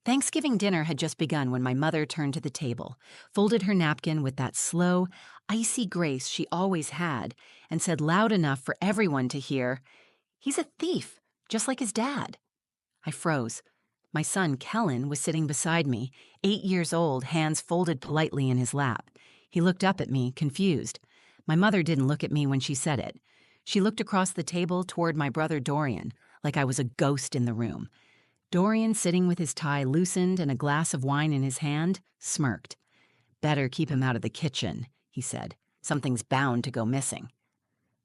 Thanksgiving dinner had just begun when my mother turned to the table, folded her napkin with that slow, icy grace she always had, and said loud enough for everyone to hear, "He's a thief, just like his dad." I froze. My son, Kellen, was sitting beside me, 8 years old, hands folded politely in his lap. He looked up at me, confused. My mother didn't look at me when she said it. She looked across the table toward my brother Dorian, like I was a ghost in the room. Dorian, sitting with his tie loosened and a glass of wine in his hand, smirked. "Better keep him out of the kitchen," he said. "Something's bound to go missing."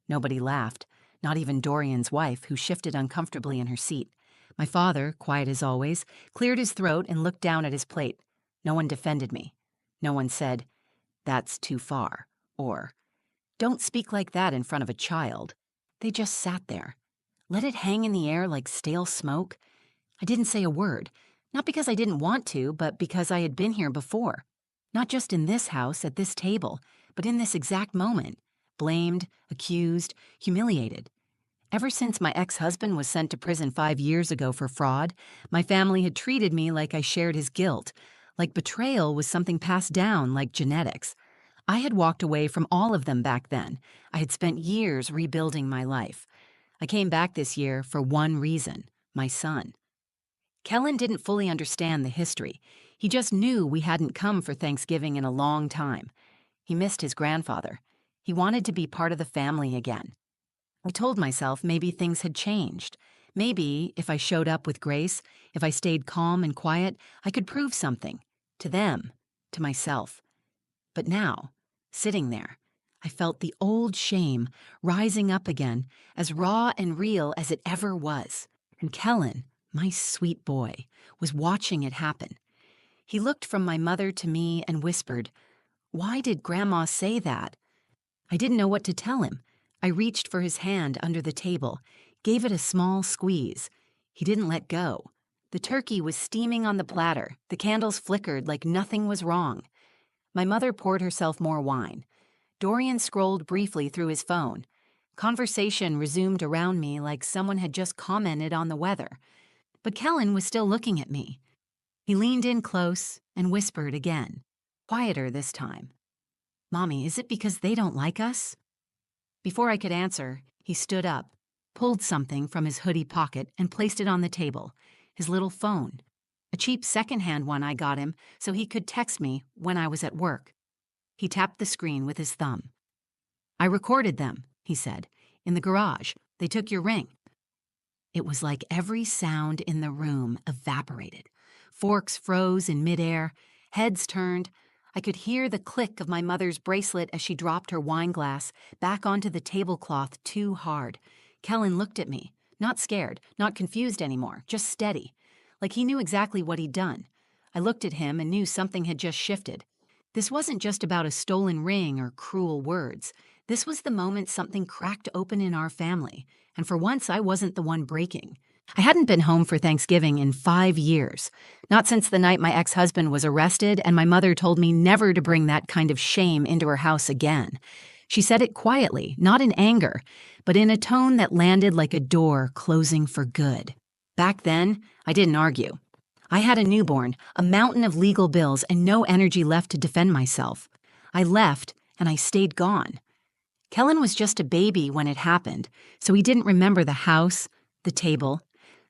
Nobody laughed, not even Dorian's wife, who shifted uncomfortably in her seat. My father, quiet as always, cleared his throat and looked down at his plate. No one defended me. No one said, "That's too far," or, "Don't speak like that in front of a child." They just sat there. Let it hang in the air like stale smoke. I didn't say a word, not because I didn't want to, but because I had been here before. Not just in this house, at this table, but in this exact moment. Blamed, accused, humiliated. Ever since my ex-husband was sent to prison 5 years ago for fraud, my family had treated me like I shared his guilt, like betrayal was something passed down like genetics. I had walked away from all of them back then. I had spent years rebuilding my life. I came back this year for one reason, my son. Kellen didn't fully understand the history. He just knew we hadn't come for Thanksgiving in a long time. He missed his grandfather. He wanted to be part of the family again. I told myself maybe things had changed. Maybe, if I showed up with grace, if I stayed calm and quiet, I could prove something. To them, to myself. But now, sitting there, I felt the old shame rising up again, as raw and real as it ever was. And Kellen, my sweet boy, was watching it happen. He looked from my mother to me and whispered, "Why did Grandma say that?" I didn't know what to tell him. I reached for his hand under the table, gave it a small squeeze. He didn't let go. The turkey was steaming on the platter. The candles flickered like nothing was wrong. My mother poured herself more wine. Dorian scrolled briefly through his phone. Conversation resumed around me like someone had just commented on the weather. But Kellen was still looking at me. He leaned in close and whispered again, quieter this time. "Mommy, is it because they don't like us?" Before I could answer, he stood up, pulled something from his hoodie pocket and placed it on the table, his little phone. A cheap secondhand one I got him so he could text me when I was at work. He tapped the screen with his thumb. "I recorded them," he said. "In the garage. They took your ring." It was like every sound in the room evaporated. Forks froze in midair, heads turned. I could hear the click of my mother's bracelet as she dropped her wine glass back onto the tablecloth too hard. Kellen looked at me, not scared, not confused anymore, just steady, like he knew exactly what he'd done. I looked at him and knew something had just shifted. This wasn't just about a stolen ring or cruel words. This was the moment something cracked open in our family, and for once I wasn't the one breaking. I hadn't been home for Thanksgiving in 5 years, not since the night my ex-husband was arrested and my mother told me never to bring that kind of shame into her house again. She said it quietly, not in anger, but in a tone that landed like a door closing for good. Back then, I didn't argue. I had a newborn, a mountain of legal bills, and no energy left to defend myself. I left, and I stayed gone. Kellen was just a baby when it happened, so he didn't remember the house, the table,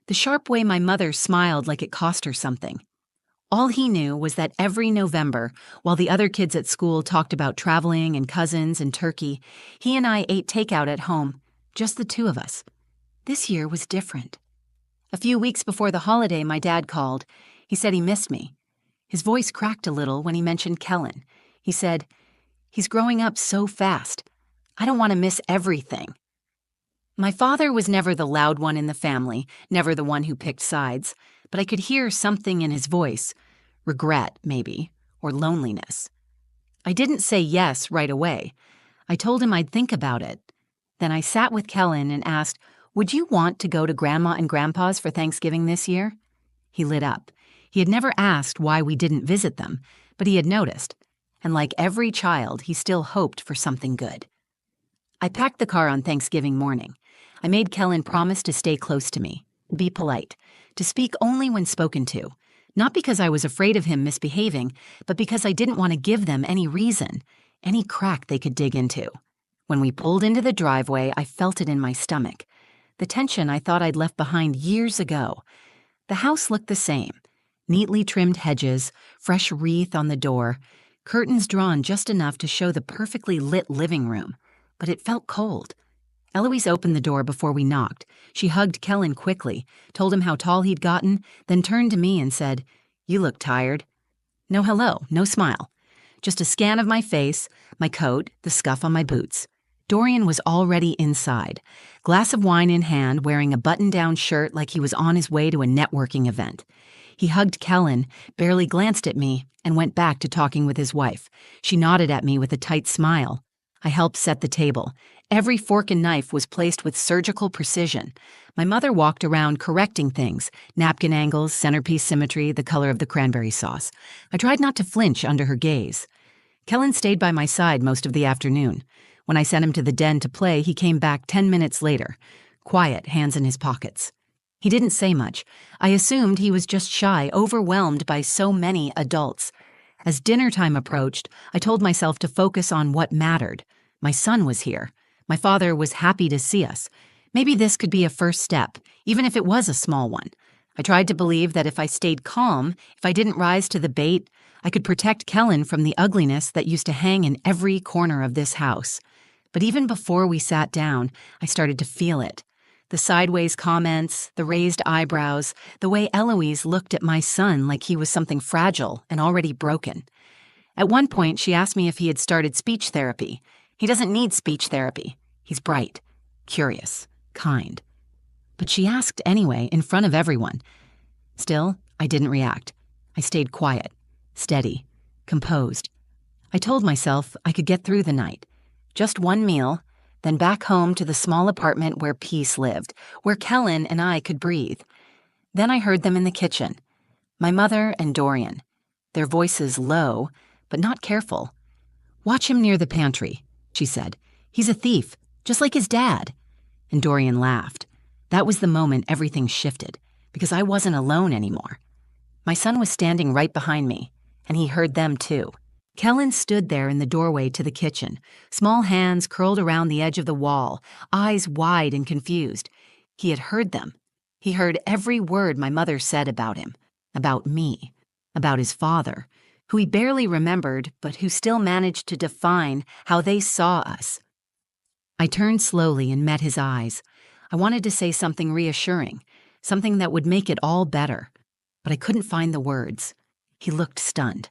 the sharp way my mother smiled like it cost her something. All he knew was that every November, while the other kids at school talked about traveling and cousins and turkey, he and I ate takeout at home, just the two of us. This year was different. A few weeks before the holiday, my dad called. He said he missed me. His voice cracked a little when he mentioned Kellen. He said, "He's growing up so fast. I don't want to miss everything." My father was never the loud one in the family, never the one who picked sides, but I could hear something in his voice, regret, maybe, or loneliness. I didn't say yes right away. I told him I'd think about it. Then I sat with Kellen and asked, "Would you want to go to Grandma and Grandpa's for Thanksgiving this year?" He lit up. He had never asked why we didn't visit them, but he had noticed. And like every child, he still hoped for something good. I packed the car on Thanksgiving morning. I made Kellen promise to stay close to me, be polite, to speak only when spoken to. Not because I was afraid of him misbehaving, but because I didn't want to give them any reason, any crack they could dig into. When we pulled into the driveway, I felt it in my stomach. The tension I thought I'd left behind years ago. The house looked the same. Neatly trimmed hedges, fresh wreath on the door, curtains drawn just enough to show the perfectly lit living room. But it felt cold. Eloise opened the door before we knocked. She hugged Kellen quickly, told him how tall he'd gotten, then turned to me and said, "You look tired." No hello, no smile. Just a scan of my face, my coat, the scuff on my boots. Dorian was already inside, glass of wine in hand, wearing a button-down shirt like he was on his way to a networking event. He hugged Kellen, barely glanced at me, and went back to talking with his wife. She nodded at me with a tight smile. I helped set the table. Every fork and knife was placed with surgical precision. My mother walked around correcting things, napkin angles, centerpiece symmetry, the color of the cranberry sauce. I tried not to flinch under her gaze. Kellen stayed by my side most of the afternoon. When I sent him to the den to play, he came back 10 minutes later, quiet, hands in his pockets. He didn't say much. I assumed he was just shy, overwhelmed by so many adults. As dinner time approached, I told myself to focus on what mattered. My son was here. My father was happy to see us. Maybe this could be a first step, even if it was a small one. I tried to believe that if I stayed calm, if I didn't rise to the bait, I could protect Kellen from the ugliness that used to hang in every corner of this house. But even before we sat down, I started to feel it. The sideways comments, the raised eyebrows, the way Eloise looked at my son like he was something fragile and already broken. At one point, she asked me if he had started speech therapy. He doesn't need speech therapy. He's bright, curious, kind. But she asked anyway, in front of everyone. Still, I didn't react. I stayed quiet, steady, composed. I told myself I could get through the night. Just one meal, then back home to the small apartment where peace lived, where Kellen and I could breathe. Then I heard them in the kitchen. My mother and Dorian. Their voices low, but not careful. "Watch him near the pantry," she said. "He's a thief, just like his dad." And Dorian laughed. That was the moment everything shifted, because I wasn't alone anymore. My son was standing right behind me, and he heard them too. Kellen stood there in the doorway to the kitchen, small hands curled around the edge of the wall, eyes wide and confused. He had heard them. He heard every word my mother said about him, about me, about his father, who he barely remembered, but who still managed to define how they saw us. I turned slowly and met his eyes. I wanted to say something reassuring, something that would make it all better, but I couldn't find the words. He looked stunned,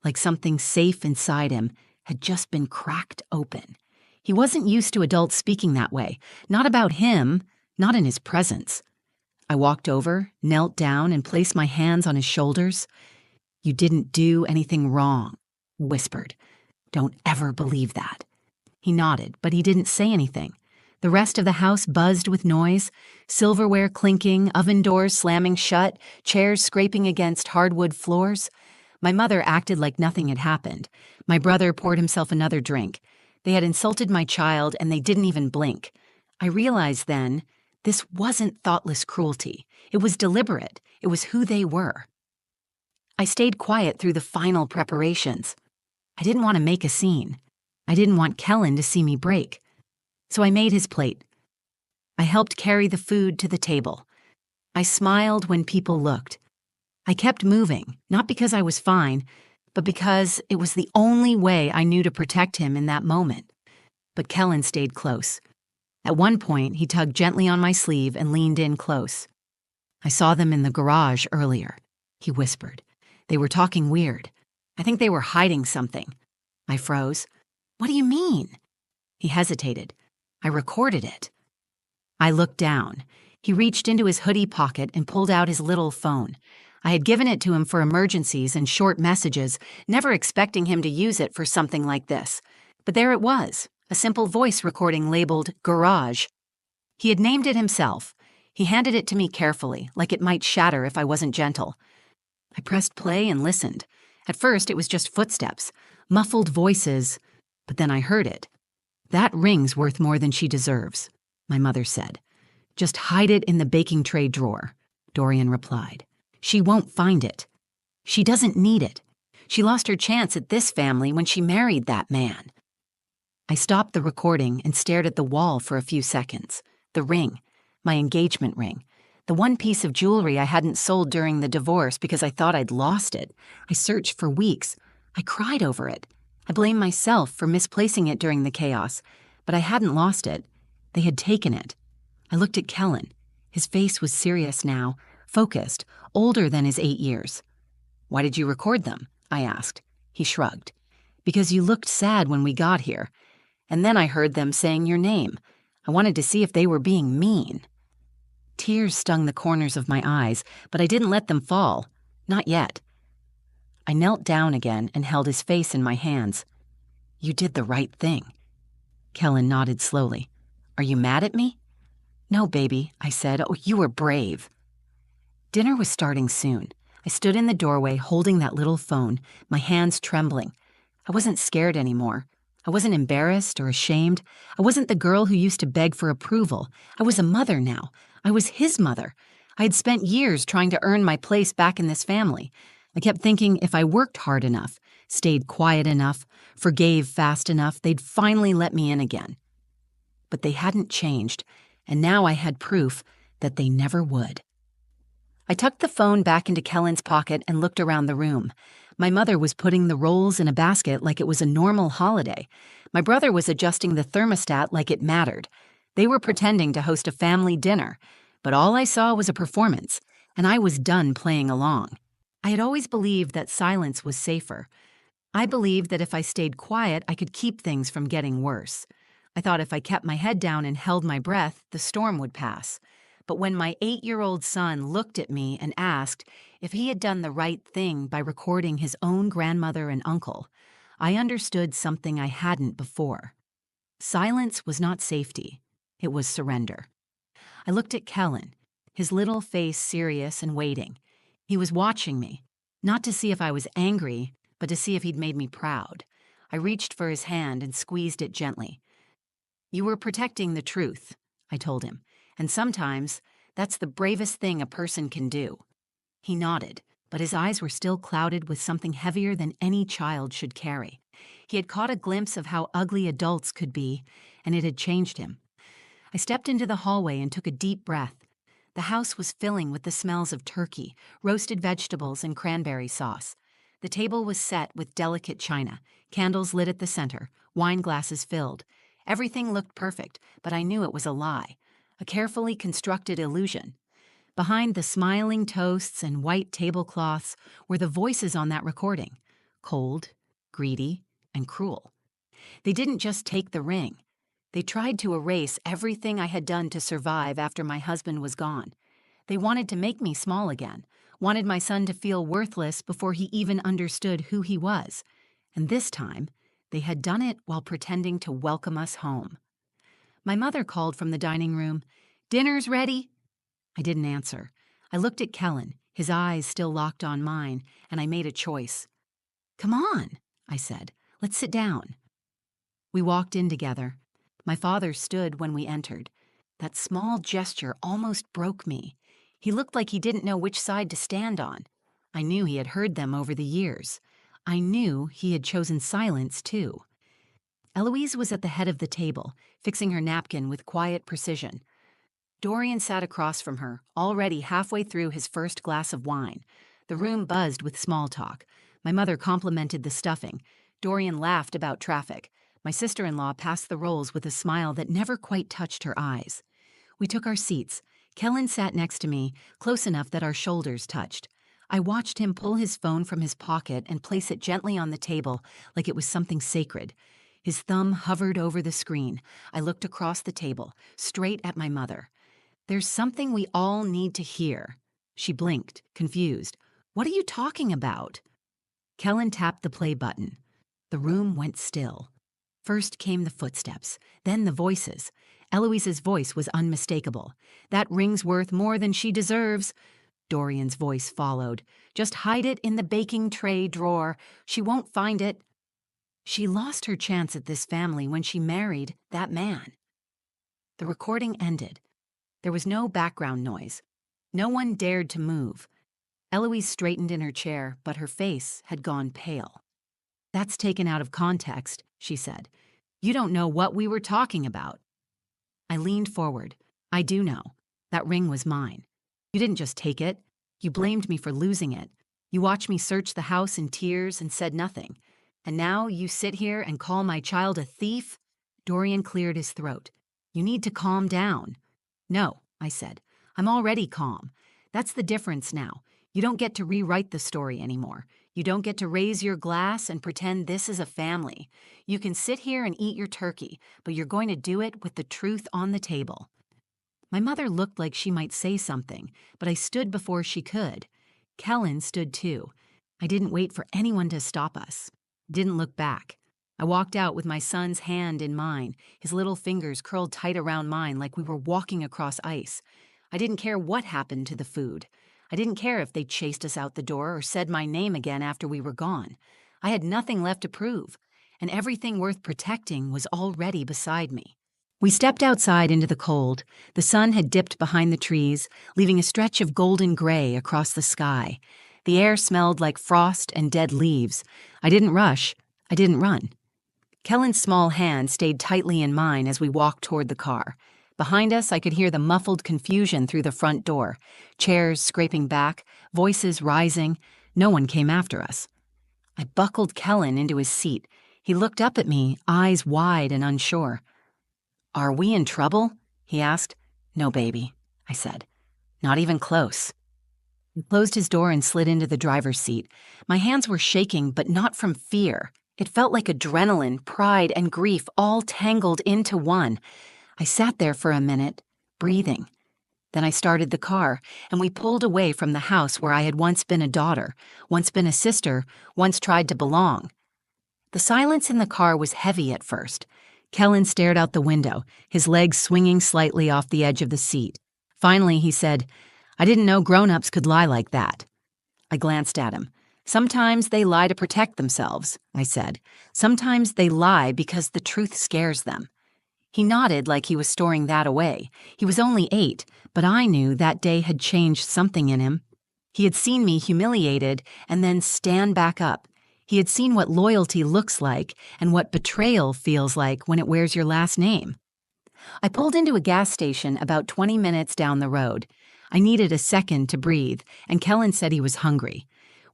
like something safe inside him had just been cracked open. He wasn't used to adults speaking that way, not about him, not in his presence. I walked over, knelt down, and placed my hands on his shoulders. "You didn't do anything wrong," whispered. "Don't ever believe that." He nodded, but he didn't say anything. The rest of the house buzzed with noise, silverware clinking, oven doors slamming shut, chairs scraping against hardwood floors. My mother acted like nothing had happened. My brother poured himself another drink. They had insulted my child, and they didn't even blink. I realized then, this wasn't thoughtless cruelty. It was deliberate. It was who they were. I stayed quiet through the final preparations. I didn't want to make a scene. I didn't want Kellen to see me break. So I made his plate. I helped carry the food to the table. I smiled when people looked. I kept moving, not because I was fine, but because it was the only way I knew to protect him in that moment. But Kellen stayed close. At one point, he tugged gently on my sleeve and leaned in close. "I saw them in the garage earlier," he whispered. "They were talking weird. I think they were hiding something." I froze. "What do you mean?" He hesitated. "I recorded it." I looked down. He reached into his hoodie pocket and pulled out his little phone. I had given it to him for emergencies and short messages, never expecting him to use it for something like this. But there it was, a simple voice recording labeled Garage. He had named it himself. He handed it to me carefully, like it might shatter if I wasn't gentle. I pressed play and listened. At first, it was just footsteps, muffled voices, but then I heard it. "That ring's worth more than she deserves," my mother said. "Just hide it in the baking tray drawer," Dorian replied. "She won't find it." She doesn't need it. She lost her chance at this family when she married that man. I stopped the recording and stared at the wall for a few seconds. The ring, my engagement ring, the one piece of jewelry I hadn't sold during the divorce because I thought I'd lost it. I searched for weeks. I cried over it. I blamed myself for misplacing it during the chaos, but I hadn't lost it. They had taken it. I looked at Kellen. His face was serious now, focused, older than his 8 years. "Why did you record them?" I asked. He shrugged. "Because you looked sad when we got here. And then I heard them saying your name. I wanted to see if they were being mean." Tears stung the corners of my eyes, but I didn't let them fall. Not yet. I knelt down again and held his face in my hands. "You did the right thing." Kellen nodded slowly. "Are you mad at me?" "No, baby," I said. "Oh, you were brave." Dinner was starting soon. I stood in the doorway holding that little phone, my hands trembling. I wasn't scared anymore. I wasn't embarrassed or ashamed. I wasn't the girl who used to beg for approval. I was a mother now. I was his mother. I had spent years trying to earn my place back in this family. I kept thinking if I worked hard enough, stayed quiet enough, forgave fast enough, they'd finally let me in again. But they hadn't changed, and now I had proof that they never would. I tucked the phone back into Kellen's pocket and looked around the room. My mother was putting the rolls in a basket like it was a normal holiday. My brother was adjusting the thermostat like it mattered. They were pretending to host a family dinner, but all I saw was a performance, and I was done playing along. I had always believed that silence was safer. I believed that if I stayed quiet, I could keep things from getting worse. I thought if I kept my head down and held my breath, the storm would pass. But when my 8-year-old son looked at me and asked if he had done the right thing by recording his own grandmother and uncle, I understood something I hadn't before. Silence was not safety. It was surrender. I looked at Kellen, his little face serious and waiting. He was watching me, not to see if I was angry, but to see if he'd made me proud. I reached for his hand and squeezed it gently. "You were protecting the truth," I told him, "and sometimes that's the bravest thing a person can do." He nodded, but his eyes were still clouded with something heavier than any child should carry. He had caught a glimpse of how ugly adults could be, and it had changed him. I stepped into the hallway and took a deep breath. The house was filling with the smells of turkey, roasted vegetables, and cranberry sauce. The table was set with delicate china, candles lit at the center, wine glasses filled. Everything looked perfect, but I knew it was a lie, a carefully constructed illusion. Behind the smiling toasts and white tablecloths were the voices on that recording, cold, greedy, and cruel. They didn't just take the ring. They tried to erase everything I had done to survive after my husband was gone. They wanted to make me small again, wanted my son to feel worthless before he even understood who he was. And this time, they had done it while pretending to welcome us home. My mother called from the dining room, "Dinner's ready." I didn't answer. I looked at Kellen, his eyes still locked on mine, and I made a choice. "Come on," I said. "Let's sit down." We walked in together. My father stood when we entered. That small gesture almost broke me. He looked like he didn't know which side to stand on. I knew he had heard them over the years. I knew he had chosen silence, too. Eloise was at the head of the table, fixing her napkin with quiet precision. Dorian sat across from her, already halfway through his first glass of wine. The room buzzed with small talk. My mother complimented the stuffing. Dorian laughed about traffic. My sister-in-law passed the rolls with a smile that never quite touched her eyes. We took our seats. Kellen sat next to me, close enough that our shoulders touched. I watched him pull his phone from his pocket and place it gently on the table like it was something sacred. His thumb hovered over the screen. I looked across the table, straight at my mother. "There's something we all need to hear." She blinked, confused. "What are you talking about?" Kellen tapped the play button. The room went still. First came the footsteps, then the voices. Eloise's voice was unmistakable. "That ring's worth more than she deserves." Dorian's voice followed. "Just hide it in the baking tray drawer. She won't find it." She lost her chance at this family when she married that man. The recording ended. There was no background noise. No one dared to move. Eloise straightened in her chair, but her face had gone pale. "That's taken out of context," she said. "You don't know what we were talking about." I leaned forward. "I do know. That ring was mine. You didn't just take it. You blamed me for losing it. You watched me search the house in tears and said nothing. And now you sit here and call my child a thief?" Dorian cleared his throat. "You need to calm down." "No," I said. "I'm already calm. That's the difference now. You don't get to rewrite the story anymore. You don't get to raise your glass and pretend this is a family. You can sit here and eat your turkey, but you're going to do it with the truth on the table." My mother looked like she might say something, but I stood before she could. Kellen stood too. I didn't wait for anyone to stop us. Didn't look back. I walked out with my son's hand in mine, his little fingers curled tight around mine like we were walking across ice. I didn't care what happened to the food. I didn't care if they chased us out the door or said my name again after we were gone. I had nothing left to prove, and everything worth protecting was already beside me. We stepped outside into the cold. The sun had dipped behind the trees, leaving a stretch of golden gray across the sky. The air smelled like frost and dead leaves. I didn't rush. I didn't run. Kellen's small hand stayed tightly in mine as we walked toward the car. Behind us, I could hear the muffled confusion through the front door. Chairs scraping back, voices rising. No one came after us. I buckled Kellen into his seat. He looked up at me, eyes wide and unsure. "Are we in trouble?" he asked. "No, baby," I said. "Not even close." He closed his door and slid into the driver's seat. My hands were shaking, but not from fear. It felt like adrenaline, pride, and grief all tangled into one. I sat there for a minute, breathing. Then I started the car, and we pulled away from the house where I had once been a daughter, once been a sister, once tried to belong. The silence in the car was heavy at first. Kellen stared out the window, his legs swinging slightly off the edge of the seat. Finally, he said, "I didn't know grown-ups could lie like that." I glanced at him. "Sometimes they lie to protect themselves," I said. "Sometimes they lie because the truth scares them." He nodded like he was storing that away. He was only 8, but I knew that day had changed something in him. He had seen me humiliated and then stand back up. He had seen what loyalty looks like and what betrayal feels like when it wears your last name. I pulled into a gas station about 20 minutes down the road. I needed a second to breathe, and Kellen said he was hungry.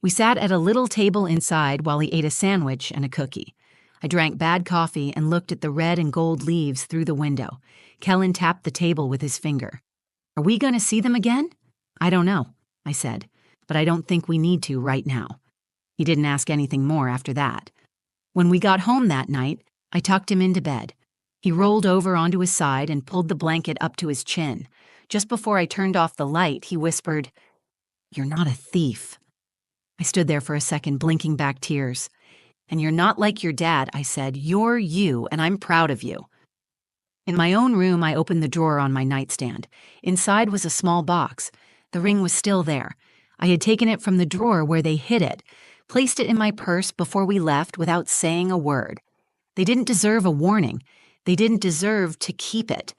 We sat at a little table inside while he ate a sandwich and a cookie. I drank bad coffee and looked at the red and gold leaves through the window. Kellen tapped the table with his finger. "Are we going to see them again?" "I don't know," I said, "but I don't think we need to right now." He didn't ask anything more after that. When we got home that night, I tucked him into bed. He rolled over onto his side and pulled the blanket up to his chin. Just before I turned off the light, he whispered, "You're not a thief." I stood there for a second, blinking back tears. "And you're not like your dad," I said. "You're you, and I'm proud of you." In my own room, I opened the drawer on my nightstand. Inside was a small box. The ring was still there. I had taken it from the drawer where they hid it, placed it in my purse before we left without saying a word. They didn't deserve a warning. They didn't deserve to keep it.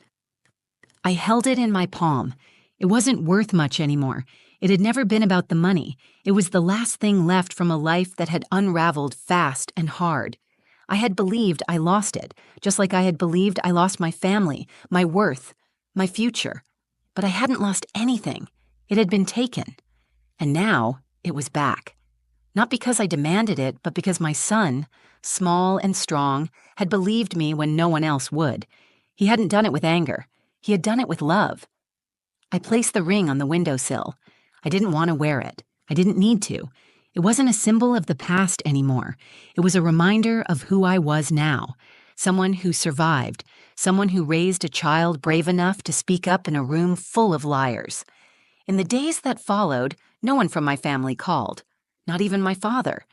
I held it in my palm. It wasn't worth much anymore. It had never been about the money. It was the last thing left from a life that had unraveled fast and hard. I had believed I lost it, just like I had believed I lost my family, my worth, my future. But I hadn't lost anything. It had been taken. And now it was back. Not because I demanded it, but because my son, small and strong, had believed me when no one else would. He hadn't done it with anger. He had done it with love. I placed the ring on the windowsill. I didn't want to wear it. I didn't need to. It wasn't a symbol of the past anymore. It was a reminder of who I was now. Someone who survived. Someone who raised a child brave enough to speak up in a room full of liars. In the days that followed, no one from my family called. Not even my father.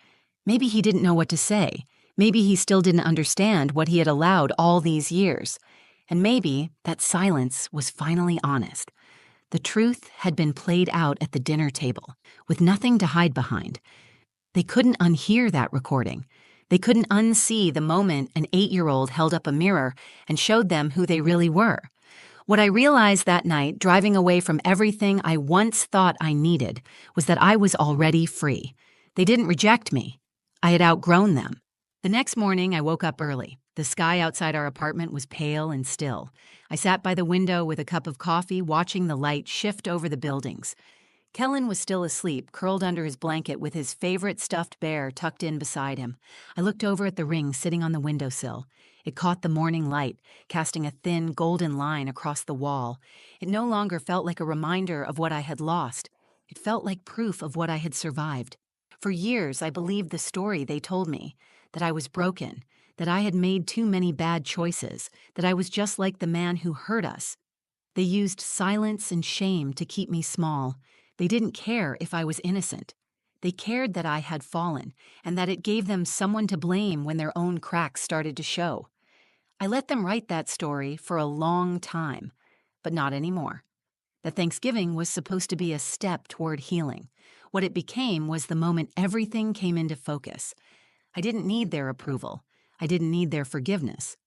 Maybe he didn't know what to say. Maybe he still didn't understand what he had allowed all these years. And maybe that silence was finally honest. The truth had been played out at the dinner table, with nothing to hide behind. They couldn't unhear that recording. They couldn't unsee the moment an 8-year-old held up a mirror and showed them who they really were. What I realized that night, driving away from everything I once thought I needed, was that I was already free. They didn't reject me. I had outgrown them. The next morning, I woke up early. The sky outside our apartment was pale and still. I sat by the window with a cup of coffee, watching the light shift over the buildings. Kellen was still asleep, curled under his blanket with his favorite stuffed bear tucked in beside him. I looked over at the ring sitting on the windowsill. It caught the morning light, casting a thin, golden line across the wall. It no longer felt like a reminder of what I had lost. It felt like proof of what I had survived. For years, I believed the story they told me, that I was broken, that I had made too many bad choices, that I was just like the man who hurt us. They used silence and shame to keep me small. They didn't care if I was innocent. They cared that I had fallen, and that it gave them someone to blame when their own cracks started to show. I let them write that story for a long time, but not anymore. That Thanksgiving was supposed to be a step toward healing. What it became was the moment everything came into focus. I didn't need their approval. I didn't need their forgiveness.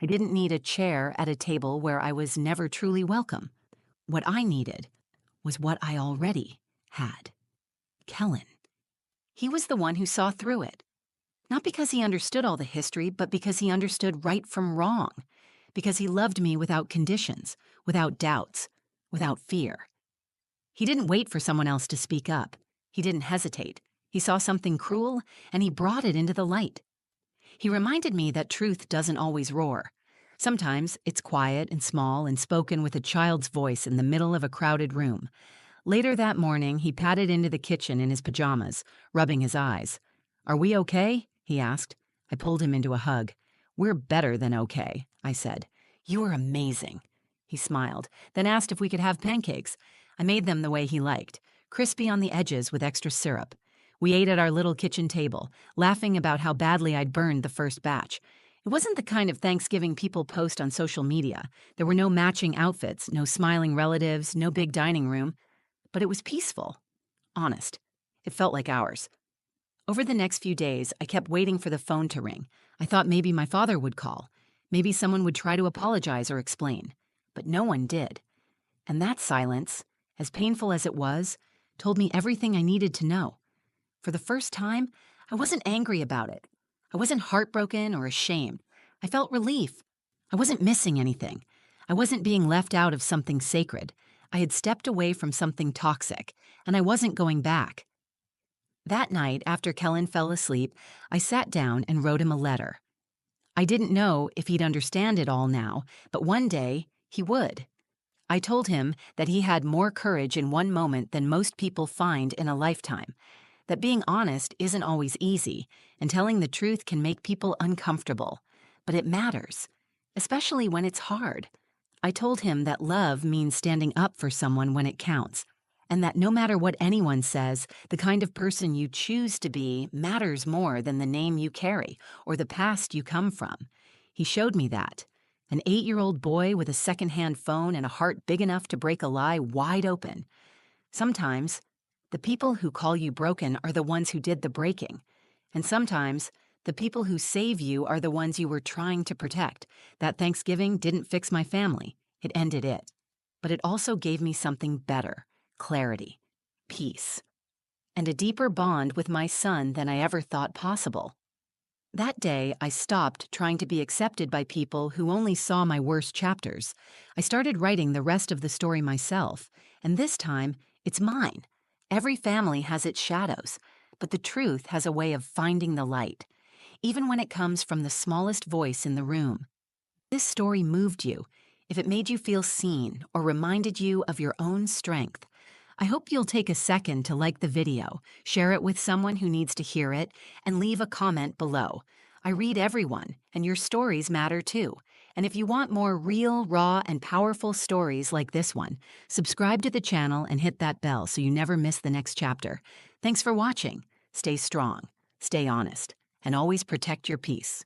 I didn't need a chair at a table where I was never truly welcome. What I needed was what I already had. Kellen. He was the one who saw through it. Not because he understood all the history, but because he understood right from wrong. Because he loved me without conditions, without doubts, without fear. He didn't wait for someone else to speak up. He didn't hesitate. He saw something cruel, and he brought it into the light. He reminded me that truth doesn't always roar. Sometimes it's quiet and small and spoken with a child's voice in the middle of a crowded room. Later that morning, he padded into the kitchen in his pajamas, rubbing his eyes. "Are we okay?" he asked. I pulled him into a hug. "We're better than okay," I said. "You are amazing." He smiled, then asked if we could have pancakes. I made them the way he liked, crispy on the edges with extra syrup. We ate at our little kitchen table, laughing about how badly I'd burned the first batch. It wasn't the kind of Thanksgiving people post on social media. There were no matching outfits, no smiling relatives, no big dining room. But it was peaceful. Honest. It felt like ours. Over the next few days, I kept waiting for the phone to ring. I thought maybe my father would call. Maybe someone would try to apologize or explain. But no one did. And that silence, as painful as it was, told me everything I needed to know. For the first time, I wasn't angry about it. I wasn't heartbroken or ashamed. I felt relief. I wasn't missing anything. I wasn't being left out of something sacred. I had stepped away from something toxic, and I wasn't going back. That night, after Kellen fell asleep, I sat down and wrote him a letter. I didn't know if he'd understand it all now, but one day he would. I told him that he had more courage in one moment than most people find in a lifetime, that being honest isn't always easy, and telling the truth can make people uncomfortable, but it matters, especially when it's hard. I told him that love means standing up for someone when it counts, and that no matter what anyone says, the kind of person you choose to be matters more than the name you carry or the past you come from. He showed me that. An 8-year-old boy with a secondhand phone and a heart big enough to break a lie wide open. Sometimes, the people who call you broken are the ones who did the breaking. And sometimes, the people who save you are the ones you were trying to protect. That Thanksgiving didn't fix my family. It ended it. But it also gave me something better: clarity, peace, and a deeper bond with my son than I ever thought possible. That day, I stopped trying to be accepted by people who only saw my worst chapters. I started writing the rest of the story myself, and this time, it's mine. Every family has its shadows, but the truth has a way of finding the light, even when it comes from the smallest voice in the room. This story moved you, if it made you feel seen or reminded you of your own strength, I hope you'll take a second to like the video, share it with someone who needs to hear it, and leave a comment below. I read everyone, and your stories matter too. And if you want more real, raw, and powerful stories like this one, subscribe to the channel and hit that bell so you never miss the next chapter. Thanks for watching. Stay strong, stay honest, and always protect your peace.